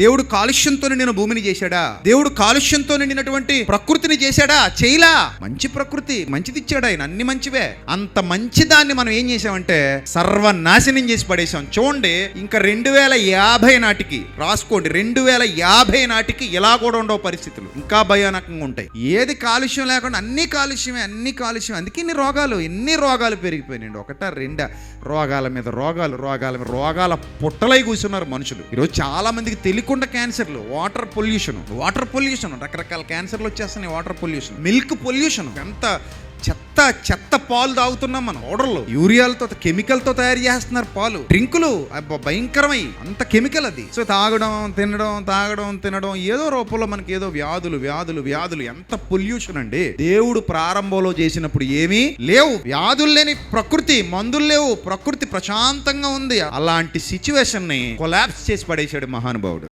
దేవుడు కాలుష్యంతో నిండిన భూమిని చేశాడా? దేవుడు కాలుష్యంతో నిండినటువంటి ప్రకృతిని చేశాడా? చేయలా. మంచి ప్రకృతి, మంచిది ఇచ్చాడు ఆయన, అన్ని మంచివే. అంత మంచి దాన్ని మనం ఏం చేసామంటే సర్వనాశనం చేసి పడేసాం. చూడండి, ఇంకా 2050 నాటికి రాసుకోండి, 2050 నాటికి ఇలా కూడా ఉండవు పరిస్థితులు, ఇంకా భయానకంగా ఉంటాయి. ఏది కాలుష్యం లేకుండా అన్ని కాలుష్యమే, అన్ని కాలుష్యం. అందుకే ఎన్ని రోగాలు పెరిగిపోయినాయండి. ఒకటా రెండా? రోగాల మీద రోగాలు, రోగాల మీద రోగాల పుట్టలై కూర్చున్నారు మనుషులు. ఈరోజు చాలా మందికి తెలియకుండా క్యాన్సర్లు, వాటర్ పొల్యూషన్, రకరకాల క్యాన్సర్లు వచ్చేస్తున్నాయి. వాటర్ పొల్యూషన్, మిల్క్ పొల్యూషన్, ఎంత చెత్త పాలు తాగుతున్నాం మనం. పౌడర్లు, యూరియాలతో, కెమికల్తో తయారు చేస్తున్నారు పాలు, డ్రింకులు భయంకరమై, అంత కెమికల్ అది. సో తాగడం తినడం ఏదో రూపంలో మనకి ఏదో వ్యాధులు. ఎంత పొల్యూషన్ అండి. దేవుడు ప్రారంభంలో చేసినప్పుడు ఏమీ లేవు, వ్యాధులు లేని ప్రకృతి, మందులు లేవు, ప్రకృతి ప్రశాంతంగా ఉంది. అలాంటి సిచ్యువేషన్ ని కొలాప్స్ చేసి పడేశాడు మహానుభావుడు.